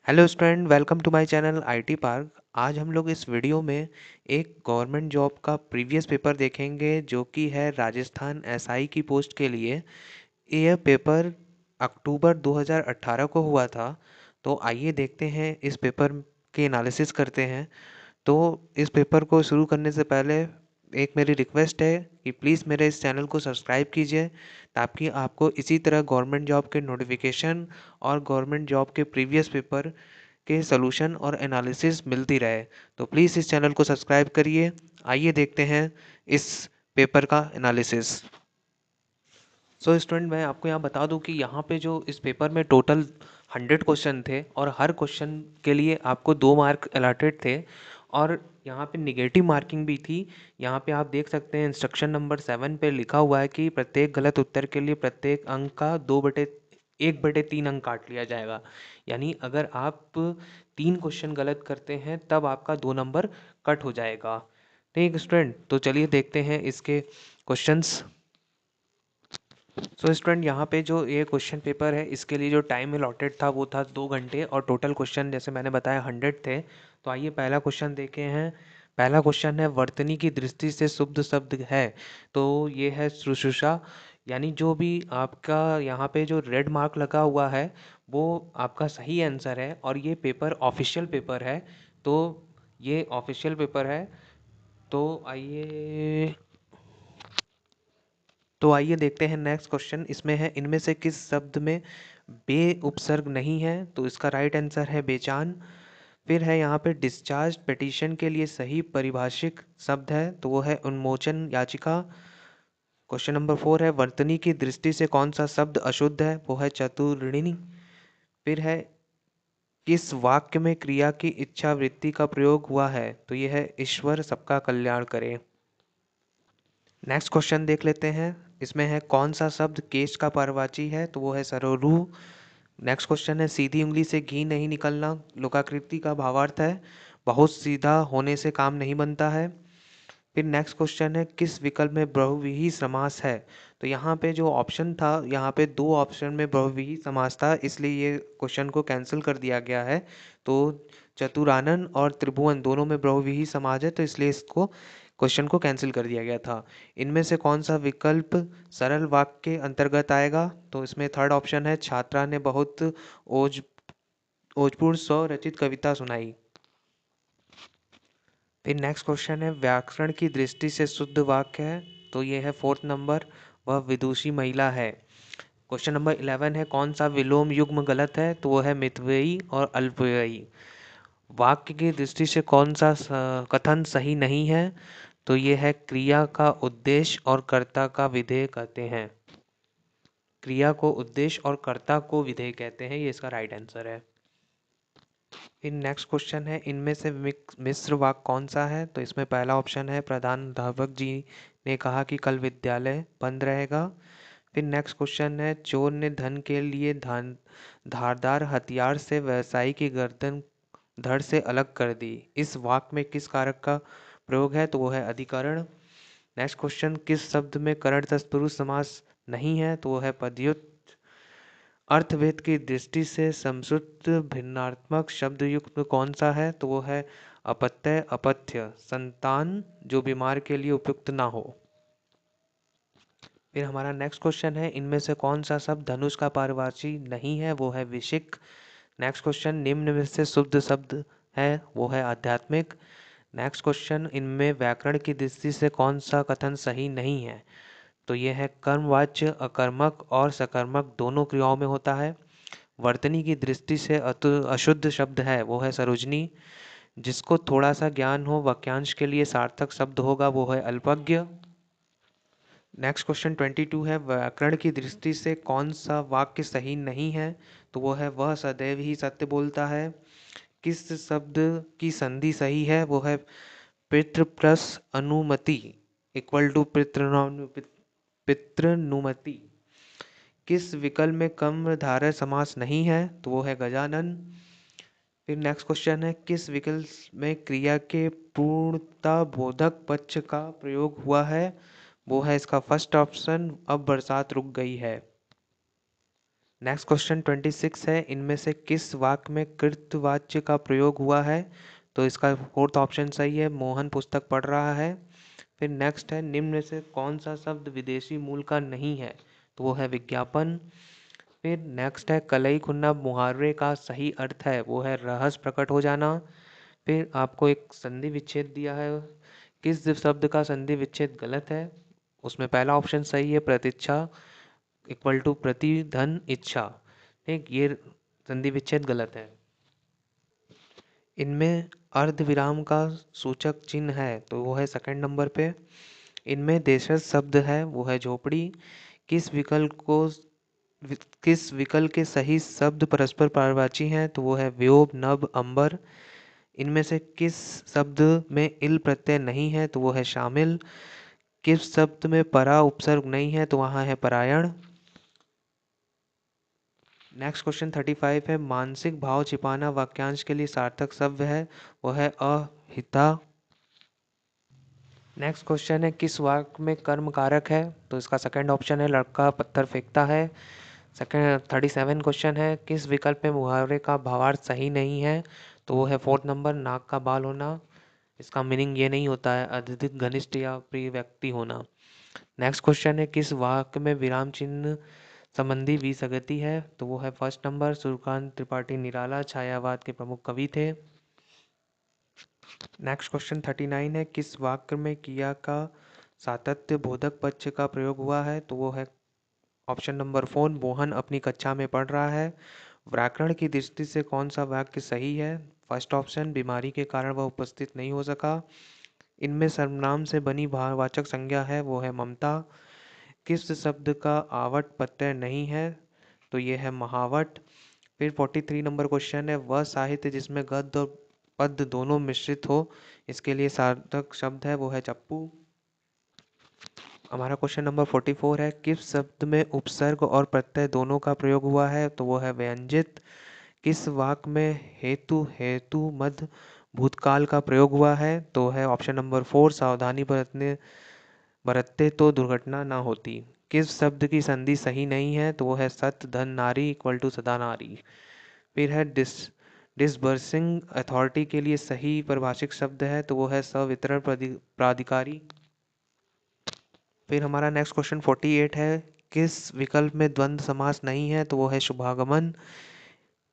Hello student, welcome to my channel IT park. आज हम लोग इस वीडियो में एक गवर्नमेंट जॉब का प्रीवियस पेपर देखेंगे जो कि है राजस्थान एसआई की पोस्ट के लिए। यह पेपर अक्टूबर 2018 को हुआ था। तो आइए देखते हैं इस पेपर के एनालिसिस करते हैं। तो इस पेपर को शुरू करने से पहले एक मेरी रिक्वेस्ट है कि प्लीज़ मेरे इस चैनल को सब्सक्राइब कीजिए ताकि आपको इसी तरह गवर्नमेंट जॉब के नोटिफिकेशन और गवर्नमेंट जॉब के प्रीवियस पेपर के सॉल्यूशन और एनालिसिस मिलती रहे। तो प्लीज़ इस चैनल को सब्सक्राइब करिए। आइए देखते हैं इस पेपर का एनालिसिस। सो स्टूडेंट, मैं आपको यहाँ बता दूँ कि यहाँ पे जो इस पेपर में टोटल 100 क्वेश्चन थे और हर क्वेश्चन के लिए आपको 2 मार्क अलॉटेड थे और यहाँ पे निगेटिव मार्किंग भी थी। यहाँ पे आप देख सकते हैं इंस्ट्रक्शन नंबर 7 पे लिखा हुआ है कि प्रत्येक गलत उत्तर के लिए प्रत्येक अंक का 1/3 अंक काट लिया जाएगा। यानी अगर आप 3 क्वेश्चन गलत करते हैं तब आपका 2 नंबर कट हो जाएगा। ठीक स्टूडेंट, तो चलिए देखते हैं इसके क्वेश्चंस। सो स्टूडेंट, यहाँ पे जो ये क्वेश्चन पेपर है इसके लिए जो टाइम अलॉटेड था वो था 2 घंटे और टोटल क्वेश्चन जैसे मैंने बताया 100 थे। तो आइए पहला क्वेश्चन देखे हैं। पहला क्वेश्चन है वर्तनी की दृष्टि से शुद्ध शब्द है। तो ये है शुश्रूषा। यानी जो भी आपका यहाँ पे जो रेड मार्क लगा हुआ है वो आपका सही आंसर है और ये पेपर ऑफिशियल पेपर है। तो ये ऑफिशियल पेपर है। तो आइए तो आइए देखते हैं नेक्स्ट क्वेश्चन। इसमें है इनमें से किस शब्द में बे उपसर्ग नहीं है। तो इसका राइट आंसर है बेचान। फिर है यहाँ पे डिस्चार्ज पिटीशन के लिए सही परिभाषिक शब्द है तो वो है उन्मोचन याचिका। क्वेश्चन नंबर 4 है वर्तनी की दृष्टि से कौन सा शब्द अशुद्ध है। वो है चतुर्णी। फिर है किस वाक्य में क्रिया की इच्छा वृत्ति का प्रयोग हुआ है। तो ये है ईश्वर सबका कल्याण करे। नेक्स्ट क्वेश्चन देख लेते हैं। इसमें है कौन सा शब्द केश का पर्यायवाची है। तो वो है सरोरु। नेक्स्ट क्वेश्चन है सीधी उंगली से घी नहीं निकलना। लोकाकृति का भावार्थ है बहुत सीधा होने से काम नहीं बनता है। फिर नेक्स्ट क्वेश्चन है किस विकल्प में बहुव्रीहि समास है। तो यहाँ पे जो ऑप्शन था, यहाँ पे 2 ऑप्शन में बहुव्रीहि समास था इसलिए ये क्वेश्चन को कैंसिल कर दिया गया है। तो चतुरानन और त्रिभुवन दोनों में बहुव्रीहि समास है तो इसलिए इसको क्वेश्चन को कैंसिल कर दिया गया था। इनमें से कौन सा विकल्प सरल वाक्य के अंतर्गत आएगा। तो इसमें थर्ड ऑप्शन है छात्रा ने बहुत ओज ओजपूर्ण स्व रचित कविता सुनाई। फिर नेक्स्ट क्वेश्चन है व्याकरण की दृष्टि से शुद्ध वाक्य है। तो ये है फोर्थ नंबर, वह विदुषी महिला है। क्वेश्चन नंबर 11 है कौन सा विलोम युग्म गलत है। तो वो है मितव्ययी और अल्पव्ययी। वाक्य की दृष्टि से कौन सा कथन सही नहीं है। तो ये है क्रिया का उद्देश्य और कर्ता का विधेय कहते हैं। क्रिया को उद्देश्य और कर्ता को विधेय कहते हैं, ये इसका राइट आंसर है। फिर नेक्स्ट क्वेश्चन है इनमें से मिश्र वाक्य कौन सा है। तो इसमें पहला ऑप्शन है प्रधान अध्यापक जी ने कहा कि कल विद्यालय बंद रहेगा। फिर नेक्स्ट क्वेश्चन है चोर ने धन के लिए धारदार हथियार से व्यवसायी की गर्दन धड़ से अलग कर दी। इस वाक्य में किस कारक का प्रयोग है। तो वो है अधिकरण। नेक्स्ट क्वेश्चन किस शब्द में करण तत्पुरुष समास नहीं है। तो वो है पदयुक्त। अर्थभेद की दृष्टि से समश्रुत भिन्नात्मक शब्द युक्त कौन सा है। तो वो है अपत्य अपथ्य संतान जो बीमार के लिए उपयुक्त ना हो। फिर हमारा नेक्स्ट क्वेश्चन है इनमें से कौन सा शब्द धनुष का पारिभाषी नहीं है। वो है विशिक। नेक्स्ट क्वेश्चन निम्न में से शुद्ध शब्द है। वो है आध्यात्मिक। नेक्स्ट क्वेश्चन इनमें व्याकरण की दृष्टि से कौन सा कथन सही नहीं है। तो ये है कर्मवाच्य अकर्मक और सकर्मक दोनों क्रियाओं में होता है। वर्तनी की दृष्टि से अशुद्ध शब्द है वो है सरोजनी। जिसको थोड़ा सा ज्ञान हो वाक्यांश के लिए सार्थक शब्द होगा वो है अल्पज्ञ। नेक्स्ट क्वेश्चन 22 है व्याकरण की दृष्टि से कौन सा वाक्य सही नहीं है। तो वो है वह सदैव ही सत्य बोलता है। किस शब्द की संधि सही है। वो है पितृ प्लस अनुमति इक्वल टू पितृनुमति। किस विकल्प में कर्मधारय समास नहीं है। तो वो है गजानन। फिर नेक्स्ट क्वेश्चन है किस विकल्प में क्रिया के पूर्णता बोधक पक्ष का प्रयोग हुआ है। वो है इसका फर्स्ट ऑप्शन अब बरसात रुक गई है। नेक्स्ट क्वेश्चन 26 है, इनमें से किस वाक्य में कृतवाच्य का प्रयोग हुआ है? तो इसका फोर्थ ऑप्शन सही है, मोहन पुस्तक पढ़ रहा है। फिर नेक्स्ट है, निम्न में से कौन सा शब्द विदेशी मूल का नहीं है? तो वो है विज्ञापन। फिर नेक्स्ट है, कलई खुन्ना मुहावरे का सही अर्थ है, वो है रहस्य प्रकट हो जाना। फिर आपको एक संधि विच्छेद दिया है, किस शब्द का संधि विच्छेद गलत है? उसमें पहला ऑप्शन सही है, प्रतीक्षा इक्वल टू प्रति धन इच्छा। ठीक, ये संधि विच्छेद गलत है। इनमें अर्ध विराम का सूचक चिन्ह है, तो वो है सेकंड नंबर पे। इनमें देशज शब्द है, वो है झोपड़ी। किस विकल्प को किस विकल्प के सही शब्द परस्पर पर्यायवाची हैं? तो वो है व्योम, नभ, अंबर। इनमें से किस शब्द में इल प्रत्यय नहीं है? तो वो है शामिल। किस शब्द में परा उपसर्ग नहीं है? तो वहाँ है परायण। नेक्स्ट क्वेश्चन 35 है, मानसिक भाव छिपाना वाक्यांश के लिए सार्थक शब्द है, वो है अहिता। नेक्स्ट क्वेश्चन है, किस वाक्य में कर्म कारक है? तो इसका सेकंड ऑप्शन है, लड़का पत्थर फेंकता है। सेकंड 37 क्वेश्चन है, किस विकल्प में मुहावरे का भावार्थ सही नहीं है? तो वो है फोर्थ नंबर, नाक का बाल होना। इसका मीनिंग ये नहीं होता है अत्यधिक घनिष्ठ या प्रिय व्यक्ति होना। नेक्स्ट क्वेश्चन है, किस वाक्य में विराम चिन्ह संबंधी विसंगति है? तो वो है फर्स्ट नंबर, सूर्यकांत त्रिपाठी निराला छायावाद के प्रमुख कवि थे। नेक्स्ट क्वेश्चन 39 है, किस वाक्य में क्रिया का सातत्य बोधक पक्ष का प्रयोग हुआ है? तो वो है ऑप्शन नंबर 4, मोहन अपनी कक्षा में पढ़ रहा है। व्याकरण की दृष्टि से कौन सा वाक्य सही है? फर्स्ट ऑप्शन, बीमारी के कारण वह उपस्थित नहीं हो सका। इनमें सर्वनाम से बनी भाववाचक संज्ञा है, वो है ममता। किस शब्द का आवट प्रत्यय नहीं है? तो ये है महावट। फिर 43 नंबर क्वेश्चन है, वह साहित्य जिसमें गद्य और पद्य दोनों मिश्रित हो, इसके लिए सार्थक शब्द है, वो है चप्पू। हमारा क्वेश्चन नंबर 44 है, किस शब्द में उपसर्ग और प्रत्यय दोनों का प्रयोग हुआ है? तो वो है व्यंजित। किस वाक्य में हेतु हेतु मध्य भूतकाल का प्रयोग हुआ है? तो है ऑप्शन नंबर 4, सावधानी बरतते तो दुर्घटना ना होती। किस शब्द की संधि सही नहीं है? तो वो है सत धन नारी इक्वल टू सदा नारी। फिर है डिसबर्सिंग अथॉरिटी के लिए सही परिभाषिक शब्द है, तो वो है संवितरण प्राधिकारी। फिर हमारा नेक्स्ट क्वेश्चन 48 है, किस विकल्प में द्वंद्व समास नहीं है? तो वो है शुभागमन।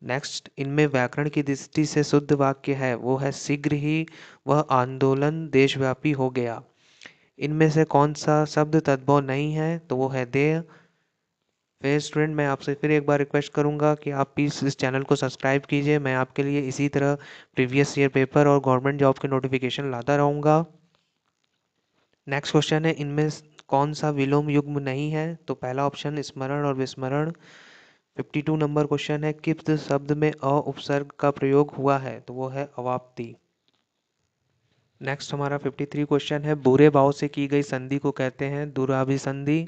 नेक्स्ट, इनमें व्याकरण की दृष्टि से शुद्ध वाक्य है, वो है शीघ्र ही वह आंदोलन देशव्यापी हो गया। इनमें से कौन सा शब्द तद्भव नहीं है? तो वो है देय। फिर स्टूडेंट, मैं आपसे फिर एक बार रिक्वेस्ट करूंगा कि आप प्लीज़ इस चैनल को सब्सक्राइब कीजिए। मैं आपके लिए इसी तरह प्रीवियस ईयर पेपर और गवर्नमेंट जॉब के नोटिफिकेशन लाता रहूँगा। नेक्स्ट क्वेश्चन है, इनमें कौन सा विलोम युग्म नहीं है? तो पहला ऑप्शन स्मरण और विस्मरण। 52 नंबर क्वेश्चन है, किस शब्द में अ उपसर्ग का प्रयोग हुआ है? तो वो है अवाप्ति। नेक्स्ट हमारा 53 क्वेश्चन है, बुरे भाव से की गई संधि को कहते हैं दुराभिसंधि।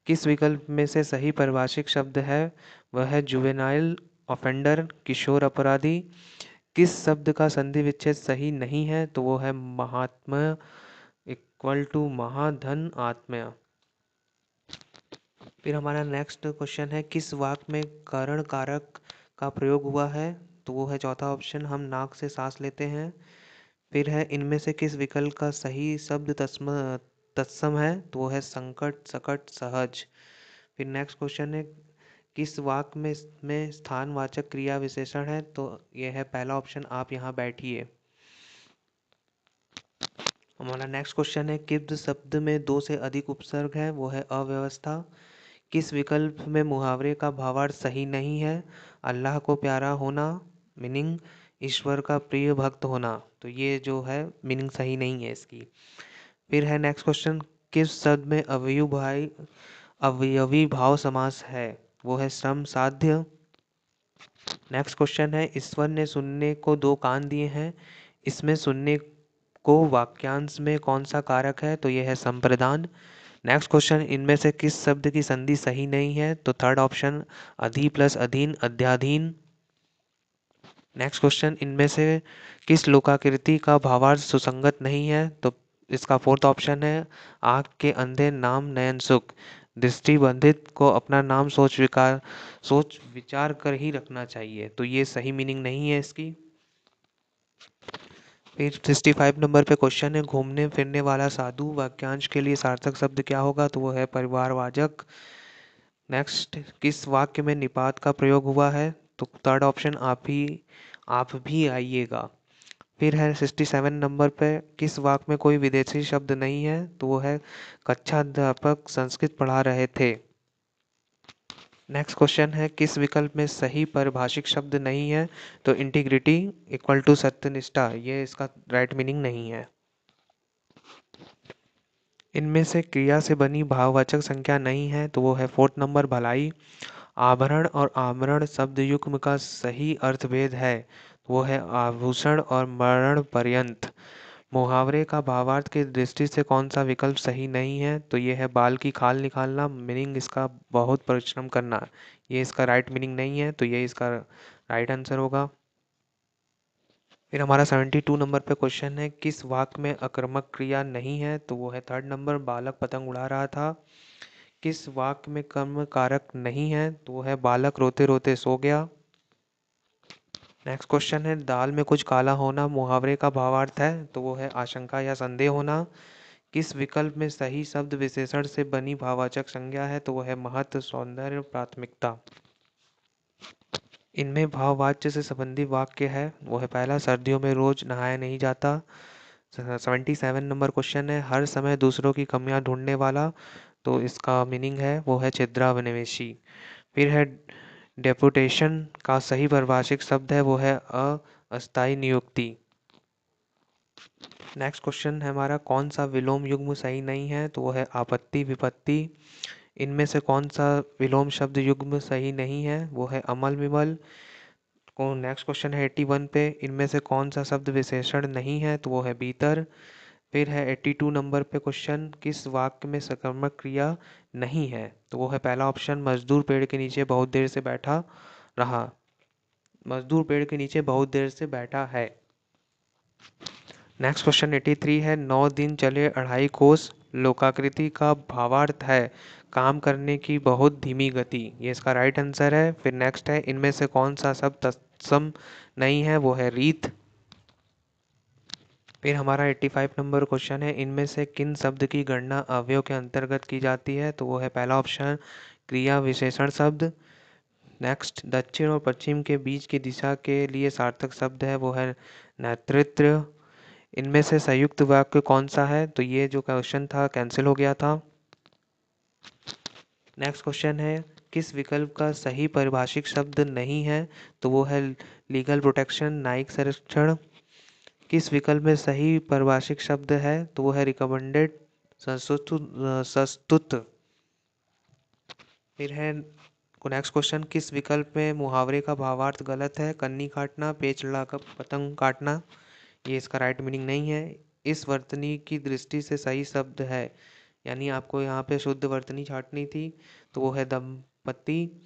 किस विकल्प में से सही पारिभाषिक शब्द है? वह है जुवेनाइल ऑफेंडर, किशोर अपराधी। किस शब्द का संधि विच्छेद सही नहीं है? तो वो है महात्म्य इक्वल टू महाधन आत्म्य। फिर हमारा नेक्स्ट क्वेश्चन है, किस वाक्य में करण कारक का प्रयोग हुआ है? तो वो है चौथा ऑप्शन, हम नाक से सांस लेते हैं। फिर है, इनमें से किस विकल्प का सही शब्द तत्सम है? तो वो है संकट, सकट, सहज। फिर नेक्स्ट क्वेश्चन है, किस वाक्य में स्थानवाचक क्रिया विशेषण है? तो ये है पहला ऑप्शन, आप यहाँ बैठिए। हमारा नेक्स्ट क्वेश्चन है, किस शब्द में दो से अधिक उपसर्ग है? वो है अव्यवस्था। किस विकल्प में मुहावरे का भावार्थ सही नहीं है? अल्लाह को प्यारा होना मीनिंग ईश्वर का प्रिय भक्त होना, तो ये जो है मीनिंग सही नहीं है इसकी। फिर है नेक्स्ट क्वेश्चन, किस शब्द में अवयवी भाव समास है? वो है श्रम साध्य। नेक्स्ट क्वेश्चन है, ईश्वर ने सुनने को दो कान दिए हैं, इसमें सुनने को वाक्यांश में कौन सा कारक है? तो यह है संप्रदान। नेक्स्ट क्वेश्चन, इनमें से किस शब्द की संधि सही नहीं है? तो थर्ड ऑप्शन, अधि प्लस अधीन अध्याधीन। नेक्स्ट क्वेश्चन, इनमें से किस लोकाकृति का भावार्थ सुसंगत नहीं है? तो इसका फोर्थ ऑप्शन है, आँख के अंधे नाम नयन सुख। दृष्टिबंधित को अपना नाम सोच विचार कर ही रखना चाहिए, तो ये सही मीनिंग नहीं है इसकी। फिर 65 नंबर पे क्वेश्चन है, घूमने फिरने वाला साधु वाक्यांश के लिए सार्थक शब्द क्या होगा, तो वो है परिवारवाचक। नेक्स्ट, किस वाक्य में निपात का प्रयोग हुआ है, तो थर्ड ऑप्शन आप भी आइएगा। फिर है 67 नंबर पे, किस वाक्य में कोई विदेशी शब्द नहीं है, तो वो है कक्षा अध्यापक संस्कृत पढ़ा रहे थे। नेक्स्ट क्वेश्चन है, किस विकल्प में सही परिभाषिक शब्द नहीं है, तो इंटीग्रिटी इक्वल टू सत्यनिष्ठा, ये इसका राइट मीनिंग नहीं है। इनमें से क्रिया से बनी भाववाचक संख्या नहीं है, तो वो है फोर्थ नंबर भलाई। आभरण और आमरण शब्द युग्म का सही अर्थभेद है, वो है आभूषण और मरण पर्यंत। मुहावरे का भावार्थ की दृष्टि से कौन सा विकल्प सही नहीं है, तो ये है बाल की खाल निकालना, मीनिंग इसका बहुत परिश्रम करना, ये इसका राइट मीनिंग नहीं है, तो ये इसका राइट आंसर होगा। फिर हमारा 72 नंबर पे क्वेश्चन है, किस वाक्य में आक्रामक क्रिया नहीं है, तो वो है थर्ड नंबर बालक पतंग उड़ा रहा था। किस वाक्य में कर्म कारक नहीं है, तो वो है बालक रोते रोते सो गया। नेक्स्ट क्वेश्चन है, दाल में कुछ काला होना मुहावरे का भावार्थ है, तो वो है आशंका या संदेह होना। किस विकल्प में सही शब्द विशेषण से बनी भाववाचक संज्ञा है, तो वो है महत्व सौंदर्य प्राथमिकता। इनमें भाववाच्य से संबंधित वाक्य है, वो है पहला, सर्दियों में रोज नहाया नहीं जाता। 77 नंबर क्वेश्चन है, हर समय दूसरों की कमियां ढूंढने वाला, तो इसका मीनिंग है वो है छिद्रावनिवेशी। फिर है डेपुटेशन का सही परिभाषिक शब्द है, वो है अस्थायी नियुक्ति। नेक्स्ट क्वेश्चन है हमारा, कौन सा विलोम युग्म सही नहीं है, तो वो है आपत्ति विपत्ति। इनमें से कौन सा विलोम शब्द युग्म सही नहीं है, वो है अमल विमल। नेक्स्ट क्वेश्चन है 81 पे, इनमें से कौन सा शब्द विशेषण नहीं है, तो वो है भीतर। फिर है 82 नंबर पे क्वेश्चन, किस वाक्य में सकर्मक क्रिया नहीं है, तो वो है पहला ऑप्शन, मजदूर पेड़ के नीचे बहुत देर से बैठा रहा। मजदूर पेड़ के नीचे बहुत देर से बैठा है। नेक्स्ट क्वेश्चन 83 है, 9 दिन चले 2.5 कोस, लोकाकृति का भावार्थ है काम करने की बहुत धीमी गति, ये इसका राइट आंसर है। फिर नेक्स्ट है, इनमें से कौन सा शब्द तत्सम नहीं है, वो है रीत। फिर हमारा 85 नंबर क्वेश्चन है, इनमें से किन शब्द की गणना अवयव के अंतर्गत की जाती है, तो वो है पहला ऑप्शन, क्रिया विशेषण शब्द। नेक्स्ट, दक्षिण और पश्चिम के बीच की दिशा के लिए सार्थक शब्द है, वो है नेतृत्व। इनमें से संयुक्त वाक्य कौन सा है, तो ये जो क्वेश्चन था कैंसिल हो गया था। नेक्स्ट क्वेश्चन है, किस विकल्प का सही परिभाषिक शब्द नहीं है, तो वो है लीगल प्रोटेक्शन, न्यायिक संरक्षण। किस विकल्प में सही परिभाषिक शब्द है, तो वो है रिकमेंडेड, सस्तुत। फिर है नेक्स्ट क्वेश्चन, किस विकल्प में मुहावरे का भावार्थ गलत है, कन्नी काटना, पेच लड़ाकर पतंग काटना, ये इसका राइट मीनिंग नहीं है। इस वर्तनी की दृष्टि से सही शब्द है, यानी आपको यहाँ पे शुद्ध वर्तनी छाटनी थी, तो वो है दंपति।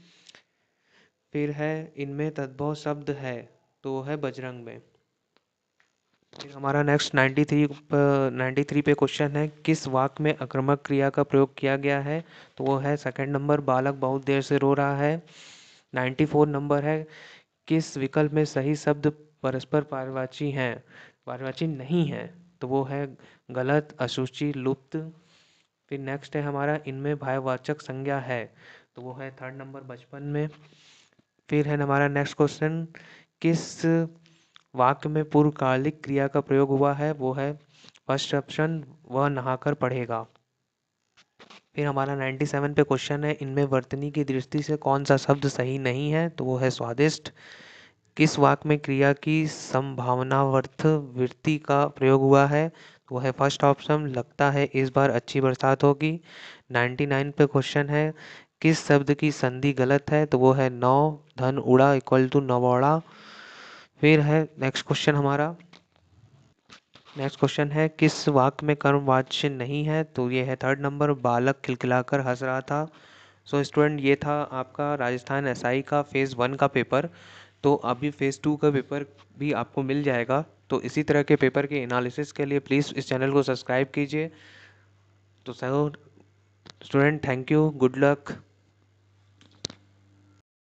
फिर है इनमें तद्भव शब्द है, तो वो है बजरंग में। फिर हमारा नेक्स्ट 93 पे क्वेश्चन है, किस वाक्य में आक्रामक क्रिया का प्रयोग किया गया है, तो वो है सेकंड नंबर, बालक बहुत देर से रो रहा है। 94 नंबर है, किस विकल्प में सही शब्द परस्पर पर्यायवाची हैं, पर्यायवाची नहीं है, तो वो है गलत, अशुचि, लुप्त। फिर नेक्स्ट है हमारा, इनमें भाववाचक संज्ञा है, तो वो है थर्ड नंबर, बचपन में। फिर है हमारा नेक्स्ट क्वेश्चन, किस वाक्य में पूर्वकालिक क्रिया का प्रयोग हुआ है, वो है फर्स्ट ऑप्शन, वह नहाकर पढ़ेगा। फिर हमारा 97 पे क्वेश्चन है, इनमें वर्तनी की दृष्टि से कौन सा शब्द सही नहीं है, तो वो है स्वादिष्ट। किस वाक्य में क्रिया की संभावनावर्थ वृत्ति का प्रयोग हुआ है, तो वो है फर्स्ट ऑप्शन, लगता है इस बार अच्छी बरसात होगी। 99 पे क्वेश्चन है, किस शब्द की संधि गलत है, तो वो है नौ धन उड़ा इक्वल टू नवौड़ा। फिर है नेक्स्ट क्वेश्चन है, किस वाक्य में कर्मवाच्य नहीं है, तो ये है थर्ड नंबर, बालक खिलखिलाकर हंस रहा था। सो स्टूडेंट, ये था आपका राजस्थान एसआई का फेज़ 1 का पेपर। तो अभी फेज़ 2 का पेपर भी आपको मिल जाएगा, तो इसी तरह के पेपर के एनालिसिस के लिए प्लीज़ इस चैनल को सब्सक्राइब कीजिए। तो sir student thank you, good luck.